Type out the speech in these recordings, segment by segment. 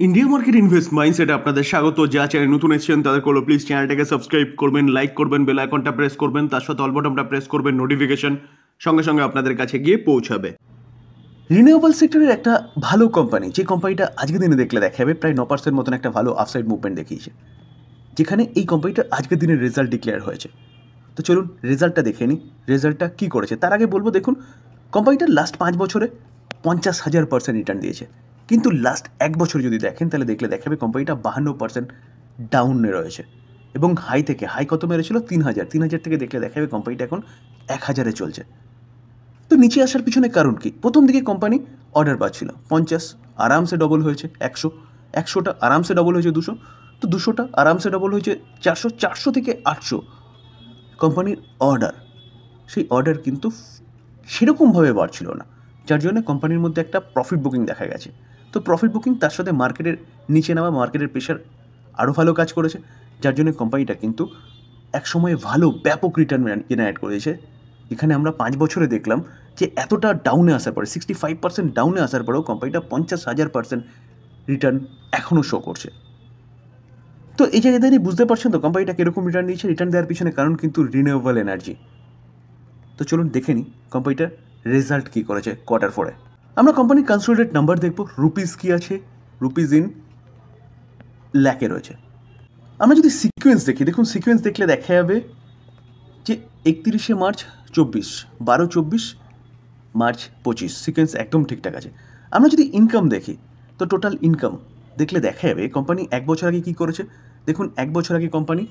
India market invest মাইন্ডসেটে আপনাদের স্বাগত। যা চ্যানেল নতুন এসেছেন তাদের করলো প্লিজ চ্যানেলটাকে সাবস্ক্রাইব করবেন, লাইক করবেন, বেল আইকনটা প্রেস করবেন, তার সাথে অল বাটনটা প্রেস করবেন, নোটিফিকেশন সঙ্গে সঙ্গে আপনাদের কাছে গিয়ে পৌঁছাবে। রিনিউয়েবল সেক্টরের একটা ভালো কোম্পানি, যে কোম্পানিটা আজকের দিনে দেখলে দেখা যাবে প্রায় 9% মতন একটা ভালো আপসাইড মুভমেন্ট দেখিয়েছে, যেখানে এই কোম্পানিটার আজকের দিনের রেজাল্ট ডিক্লেয়ার হয়েছে। তো চলুন রেজাল্টটা দেখে নিই, রেজাল্টটা কী করেছে। তার আগে বলবো, দেখুন কোম্পানিটার লাস্ট 5 বছরে 50,000% রিটার্ন দিয়েছে, কিন্তু লাস্ট 1 বছর যদি দেখেন তাহলে দেখলে দেখাবে কোম্পানিটা 52% ডাউনে রয়েছে, এবং হাই থেকে হাই কত মেরেছিল 3,000 থেকে দেখলে দেখাবে কোম্পানিটা এখন 1,000-এ চলছে। তো নিচে আসার পিছনে কারণ কি? প্রথম দিকে কোম্পানি অর্ডার পাচ্ছিল 50, আরামসে ডবল হয়েছে 100, 100টা আরামসে ডবল হয়েছে 200, তো 200টা আরামসে ডবল হয়েছে 400, 400 থেকে 800 কোম্পানির অর্ডার। সেই অর্ডার কিন্তু সেরকমভাবে বাড়ছিল না, যার জন্য কোম্পানির মধ্যে একটা প্রফিট বুকিং দেখা গেছে। তো প্রফিট বুকিং তার সাথে মার্কেটের নিচে নামা, মার্কেটের প্রেশার আরও ভালো কাজ করেছে, যার জন্য কোম্পানিটা কিন্তু একসময় ভালো ব্যাপক রিটার্ন জেনারেট করেছে। এখানে আমরা 5 বছরে দেখলাম যে এতটা ডাউনে আসার পরে, 65% ডাউনে আসার পরেও কোম্পানিটা 50,000% রিটার্ন এখনও শো করছে। তো এই জায়গায় দাঁড়িয়ে বুঝতে পারছেন তো কোম্পানিটা কীরকম রিটার্ন দিয়েছে। রিটার্ন দেওয়ার পিছনে কারণ কিন্তু রিনিউয়েবল এনার্জি। তো চলুন দেখে নিই কোম্পানিটার রেজাল্ট কী করেছে কোয়ার্টার 4-এ। আমরা কোম্পানির কনসোলিডেটেড নাম্বার দেখব। রুপিস কী আছে? রুপিস ইন ল্যাকে রয়েছে। আমরা যদি সিকোয়েন্স দেখি, দেখুন সিকোয়েন্স দেখলে দেখা যাবে যে 31শে মার্চ 24, 12-24, মার্চ 25, সিকোয়েন্স একদম ঠিকঠাক আছে। আমরা যদি ইনকাম দেখি, তো টোটাল ইনকাম দেখলে দেখা যাবে কোম্পানি 1 বছর আগে কী করেছে। দেখুন 1 বছর আগে কোম্পানি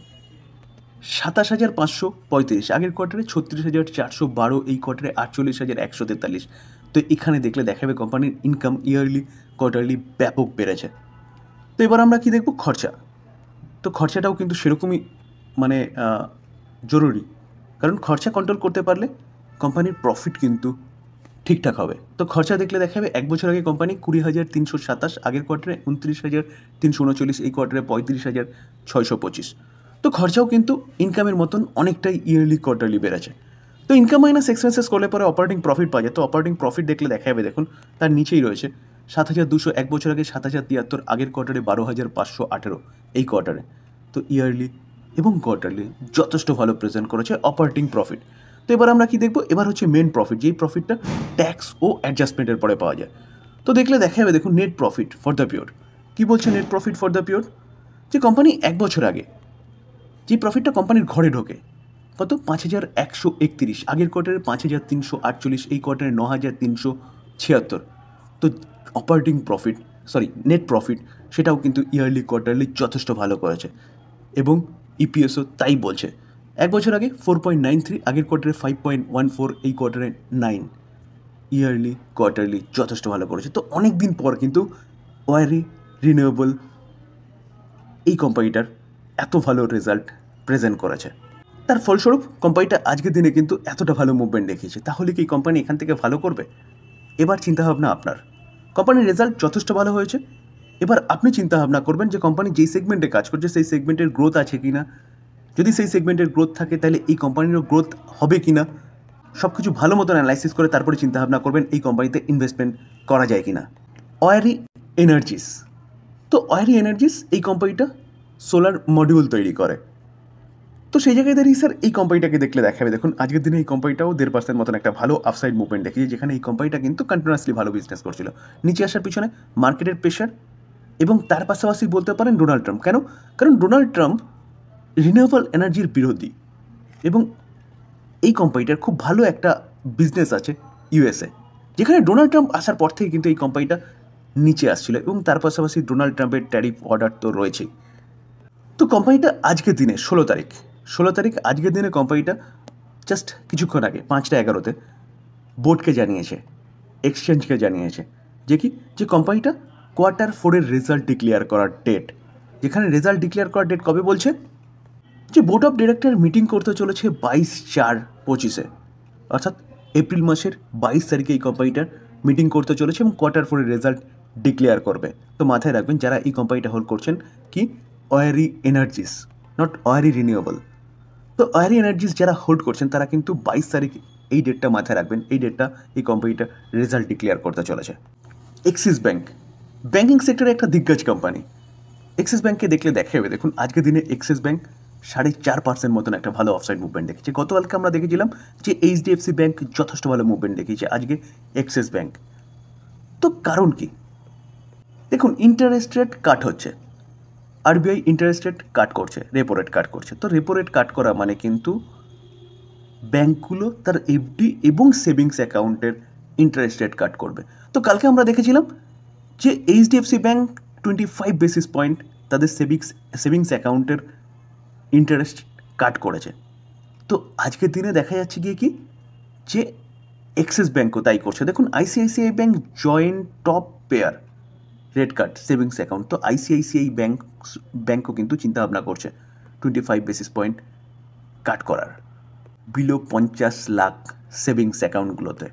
27,535, আগের কোয়ার্টারে 36,412, এই কোয়ার্টারে 48,143। তো এখানে দেখলে দেখা যাবে কোম্পানির ইনকাম ইয়ারলি কোয়ার্টারলি ব্যাপক বেড়েছে। তো এবার আমরা কি দেখব? খরচা। তো খরচাটাও কিন্তু সেরকমই মানে জরুরি, কারণ খরচা কন্ট্রোল করতে পারলে কোম্পানির প্রফিট কিন্তু ঠিকঠাক হবে। তো খরচা দেখলে দেখা যাবে 1 বছর আগে কোম্পানি 20,327, আগের কোয়ার্টারে 29,339, এই কোয়ার্টারে 35,625। তো খরচাও কিন্তু ইনকামের মতন অনেকটাই ইয়ারলি কোয়ার্টারলি বেড়েছে। তো ইনকাম মাইনাস এক্সপেন্সেস করলে পরে অপারেটিং প্রফিট পাওয়া যায়। তো অপারেটিং প্রফিট দেখলে দেখা যাবে, দেখুন তার নিচেই রয়েছে 7,200, 1 বছর আগে 7,073, আগের কোয়ার্টারে 12,518, এই কোয়ার্টারে। তো ইয়ারলি এবং কোয়ার্টারলি যথেষ্ট ভালো প্রেজেন্ট করেছে অপারেটিং প্রফিট। তো এবার আমরা কি দেখব? এবার হচ্ছে মেন প্রফিট, যেই প্রফিটটা ট্যাক্স ও অ্যাডজাস্টমেন্টের পরে পাওয়া যায়। তো দেখলে দেখা যাবে, দেখুন net profit for the period. কী বলছে net profit for the period? যে কোম্পানি 1 বছর আগে যে প্রফিটটা কোম্পানির ঘরে ঢোকে কত 5,131, আগের কোয়ার্টারে 5,348, এই কোয়ার্টারে 9,376। তো অপারেটিং প্রফিট নেট প্রফিট সেটাও কিন্তু ইয়ারলি কোয়ার্টারলি যথেষ্ট ভালো করেছে, এবং ইপিএসও তাই বলছে। 1 বছর আগে 4.93, আগের কোয়ার্টারে 5.14, এই কোয়ার্টারে 9, ইয়ারলি কোয়ার্টারলি যথেষ্ট ভালো করেছে। তো অনেক দিন পর কিন্তু ওয়ারি রিনিউয়েবল এই কোম্পানিটার এত ভালো রেজাল্ট প্রেজেন্ট করেছে। তার ফলস্বরূপ কোম্পানিটা আজকের দিনে কিন্তু এতটা ভালো মুভমেন্ট দেখিয়েছে। তাহলে কি কোম্পানি এখান থেকে ভালো করবে? এবার চিন্তাভাবনা আপনার। কোম্পানির রেজাল্ট যথেষ্ট ভালো হয়েছে, এবার আপনি চিন্তাভাবনা করবেন যে কোম্পানি যেই সেগমেন্টে কাজ করছে সেই সেগমেন্টের গ্রোথ আছে কি না। যদি সেই সেগমেন্টের গ্রোথ থাকে তাহলে এই কোম্পানিরও গ্রোথ হবে কি না, সব কিছু ভালো মতন অ্যানালাইসিস করে তারপরে চিন্তাভাবনা করবেন এই কোম্পানিতে ইনভেস্টমেন্ট করা যায় কি না। ওয়ারি এনার্জিস। তো ওয়ারি এনার্জিস এই কোম্পানিটা সোলার মডিউল তৈরি করে। তো সেই জায়গায় দাঁড়িয়ে স্যার এই কোম্পানিটাকে দেখলে দেখাবে, দেখুন আজকের দিনে এই কোম্পানিটাও 1.5% মতন একটা ভালো আপসাইড মুভমেন্ট দেখিয়েছে, যেখানে এই কোম্পানিটা কিন্তু কন্টিনিউয়াসলি ভালো বিজনেস করছিল। নিচে আসার পিছনে মার্কেটের প্রেশার, এবং তার পাশাপাশি বলতে পারেন ডোনাল্ড ট্রাম্প। কেন? কারণ ডোনাল্ড ট্রাম্প রিনিউয়েবল এনার্জির বিরোধী, এবং এই কোম্পানিটার খুব ভালো একটা বিজনেস আছে ইউএসএ, যেখানে ডোনাল্ড ট্রাম্প আসার পর থেকে কিন্তু এই কোম্পানিটা নিচে আসছিল, এবং তার পাশাপাশি ডোনাল্ড ট্রাম্পের ট্যারিফ অর্ডার তো রয়েছেই। তো কোম্পানিটা আজকের দিনে 16 তারিখ আজকের দিনে কোম্পানিটা জাস্ট কিছুক্ষণ আগে 5:11 বোর্ডকে জানিয়েছে, এক্সচেঞ্জকে জানিয়েছে যে কোম্পানিটা কোয়ার্টার 4-এর রেজাল্ট ডিক্লেয়ার করার ডেট, যেখানে রেজাল্ট ডিক্লেয়ার করার ডেট কবে বলছে যে বোর্ড অফ ডিরেক্টর মিটিং করতে চলেছে 22/4/25, অর্থাৎ এপ্রিল মাসের 22 তারিখে এই কোম্পানিটার মিটিং করতে চলেছে এবং কোয়ার্টার 4-এর রেজাল্ট ডিক্লেয়ার করবে। তো মাথায় রাখবেন যারা এই কোম্পানিটা হোল্ড করছেন কি ওয়ারি এনার্জিস, নট ওয়ারি রিনিউয়েবল। তো ওয়ারি এনার্জিস যারা হোল্ড করছেন তারা কিন্তু 22 তারিখ এই ডেটটা মাথায় রাখবেন, এই ডেটটা এই কোম্পানিটা রেজাল্ট ডিক্লেয়ার করতে চলেছে। এক্সিস ব্যাঙ্ক, ব্যাঙ্কিং সেক্টরে একটা দিগ্গজ কোম্পানি এক্সিস ব্যাঙ্ককে দেখলে দেখা যাবে, দেখুন আজকের দিনে এক্সিস ব্যাঙ্ক 4.5% মতন একটা ভালো অফসাইড মুভমেন্ট দেখেছে। গতকালকে আমরা দেখেছিলাম যে এইচডিএফসি ব্যাঙ্ক যথেষ্ট ভালো মুভমেন্ট দেখিয়েছে, আজকে এক্সিস ব্যাঙ্ক। তো কারণ কি? দেখুন ইন্টারেস্ট রেট কাট হচ্ছে, আরবিআই ইন্টারেস্ট রেট কাট করছে, রেপো রেট কাট করছে। তো রেপো রেট কাট করা মানে কিন্তু ব্যাঙ্কগুলো তার এফডি এবং সেভিংস অ্যাকাউন্টের ইন্টারেস্ট রেট কাট করবে। তো কালকে আমরা দেখেছিলাম যে এইচডিএফসি ব্যাঙ্ক 25 বেসিস পয়েন্ট তাদের সেভিংস অ্যাকাউন্টের ইন্টারেস্ট কাট করেছে। তো আজকের দিনে দেখা যাচ্ছে গিয়ে কি যে এক্সিস ব্যাঙ্কও তাই করছে। দেখুন ICICI bank joint top pair rate কাট সেভিংস অ্যাকাউন্ট। তো আইসিআইসিআই ব্যাঙ্কও কিন্তু চিন্তাভাবনা করছে 25 বেসিস পয়েন্ট কাট করার বিলো 50 লাখ সেভিংস অ্যাকাউন্টগুলোতে,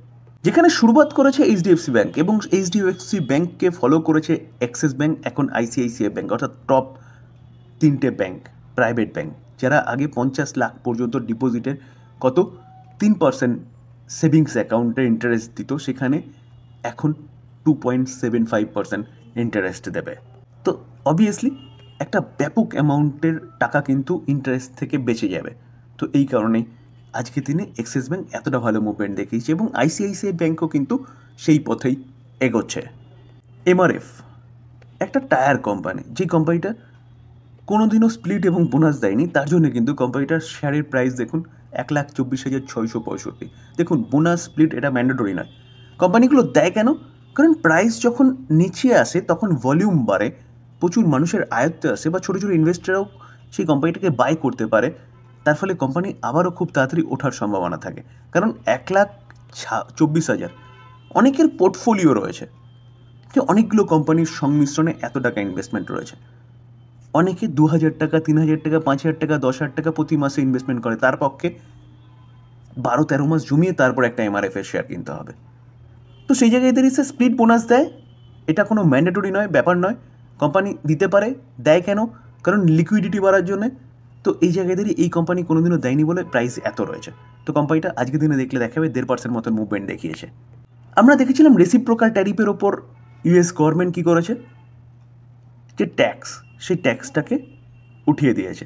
যেখানে শুরুয়াত করেছে এইচডিএফসি ব্যাঙ্ক এবং এইচডিএফসি ব্যাঙ্ককে ফলো করেছে অ্যাক্সিস ব্যাঙ্ক, এখন আইসিআইসিআই ব্যাঙ্ক, অর্থাৎ টপ 3টে ব্যাঙ্ক, প্রাইভেট ব্যাঙ্ক, যারা আগে 50 লাখ পর্যন্ত ডিপোজিটের 3% সেভিংস অ্যাকাউন্টের ইন্টারেস্ট দিত, সেখানে এখন 2.75% ইন্টারেস্ট দেবে। তো অবভিয়াসলি একটা ব্যাপক অ্যামাউন্টের টাকা কিন্তু ইন্টারেস্ট থেকে বেঁচে যাবে। তো এই কারণেই আজকের দিনে এক্সিস ব্যাঙ্ক এতটা ভালো মুভমেন্ট দেখিয়েছে এবং আইসিআইসিআই ব্যাঙ্কও কিন্তু সেই পথেই এগোচ্ছে। এমআরএফ একটা টায়ার কোম্পানি, যে কোম্পানিটা কোনোদিনও স্প্লিট এবং বোনাস দেয়নি, তার জন্য কিন্তু কোম্পানিটার শেয়ারের প্রাইস দেখুন 1,24,665। দেখুন বোনাস স্প্লিট এটা ম্যান্ডেটরি নয়, কোম্পানিগুলো দেয় কেন? কারণ প্রাইস যখন নিচে আসে তখন ভলিউম বাড়ে, প্রচুর মানুষের আয়ত্তে আসে বা ছোটো ছোটো ইনভেস্টাররাও সেই কোম্পানিটাকে বাই করতে পারে, তার ফলে কোম্পানি আবারও খুব তাড়াতাড়ি ওঠার সম্ভাবনা থাকে। কারণ 1,24,000 অনেকের পোর্টফোলিও রয়েছে, যে অনেকগুলো কোম্পানির সংমিশ্রণে এত টাকা ইনভেস্টমেন্ট রয়েছে। অনেকে 2,000 টাকা, 3,000 টাকা, 5,000 টাকা, 10,000 টাকা প্রতি মাসে ইনভেস্টমেন্ট করে, তার পক্ষে 12-13 মাস জমিয়ে তারপর একটা এমআরএফের শেয়ার কিনতে হবে। তো সেই জায়গায় এদের সে স্প্লিট বোনাস দেয়, এটা কোনো ম্যান্ডেটরি নয়, ব্যাপার নয়, কোম্পানি দিতে পারে। দেয় কেন? কারণ লিকুইডিটি বাড়ার জন্যে। তো এই জায়গায় এই কোম্পানি কোনোদিনও দেয়নি বলে প্রাইস এত রয়েছে। তো কোম্পানিটা আজকের দিনে দেখলে দেখাবে 1.5% মতন মুভমেন্ট দেখিয়েছে। আমরা দেখেছিলাম রেসিপ্রোকাল ট্যারিফের ওপর ইউএস গভর্নমেন্ট কী করেছে, যে ট্যাক্স, সেই ট্যাক্সটাকে উঠিয়ে দিয়েছে,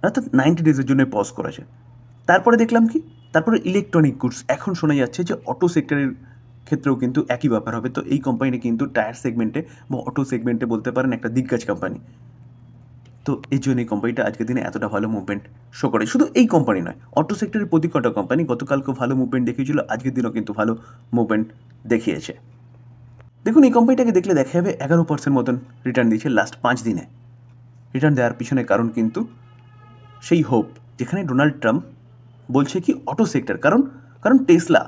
অর্থাৎ 90 ডেজের জন্য পজ করেছে। তারপরে দেখলাম কি, তারপরে ইলেকট্রনিক গুডস, এখন শোনা যাচ্ছে যে অটো সেক্টরের ক্ষেত্রেও কিন্তু একই ব্যাপার হবে। তো এই কোম্পানিটা কিন্তু টায়ার সেগমেন্টে বা অটো সেগমেন্টে বলতে পারেন একটা দিগ্গজ কোম্পানি। তো এই জন্য এই কোম্পানিটা আজকের দিনে এতটা ভালো মুভমেন্ট শো করে। শুধু এই কোম্পানি নয়, অটো সেক্টরের প্রতি কটা কোম্পানি গতকালকেও ভালো মুভমেন্ট দেখিয়েছিল, আজকের দিনও কিন্তু ভালো মুভমেন্ট দেখিয়েছে। দেখুন এই কোম্পানিটাকে দেখলে দেখা যাবে 11% মতন রিটার্ন দিয়েছে লাস্ট 5 দিনে। রিটার্ন দেওয়ার পিছনে কারণ কিন্তু সেই হোপ, যেখানে ডোনাল্ড ট্রাম্প বলছে কি অটো সেক্টর, কারণ টেসলা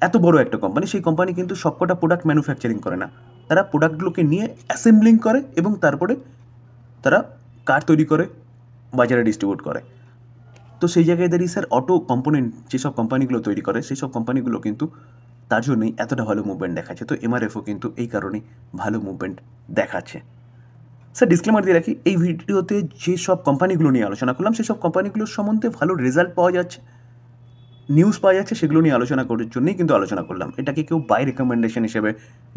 এত বড় একটা কোম্পানি, সেই কোম্পানি কিন্তু সবকটা প্রোডাক্ট ম্যানুফ্যাকচারিং করে না, তারা প্রোডাক্টগুলোকে নিয়ে অ্যাসেম্বলিং করে এবং তারপরে তারা কার তৈরি করে বাজারে ডিস্ট্রিবিউট করে। তো সেই জায়গায় দাঁড়িয়ে স্যার অটো কম্পোনেন্ট যেসব কোম্পানিগুলো তৈরি করে সেই সব কোম্পানিগুলো কিন্তু তার জন্যই এতটা ভালো মুভমেন্ট দেখাচ্ছে। তো এমআরএফও কিন্তু এই কারণেই ভালো মুভমেন্ট দেখাচ্ছে। স্যার ডিসক্লেমার দিয়ে রাখি, এই ভিডিওতে যেসব কোম্পানিগুলো নিয়ে আলোচনা করলাম সেসব কোম্পানিগুলোর সম্বন্ধে ভালো রেজাল্ট পাওয়া যাচ্ছে, নিউজ পাওয়া যাচ্ছে, সেগুলো নিয়ে আলোচনা করার জন্যই কিন্তু আলোচনা করলাম। এটাকে কেউ বাই রেকমেন্ডেশন হিসেবে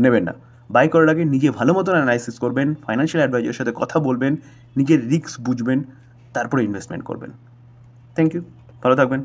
নেবেন না। বাই করার আগে নিজে ভালো মতন অ্যানালাইসিস করবেন, ফাইন্যান্সিয়াল অ্যাডভাইজারের সাথে কথা বলবেন, নিজের রিস্ক বুঝবেন, তারপরে ইনভেস্টমেন্ট করবেন। থ্যাংক ইউ, ভালো থাকবেন।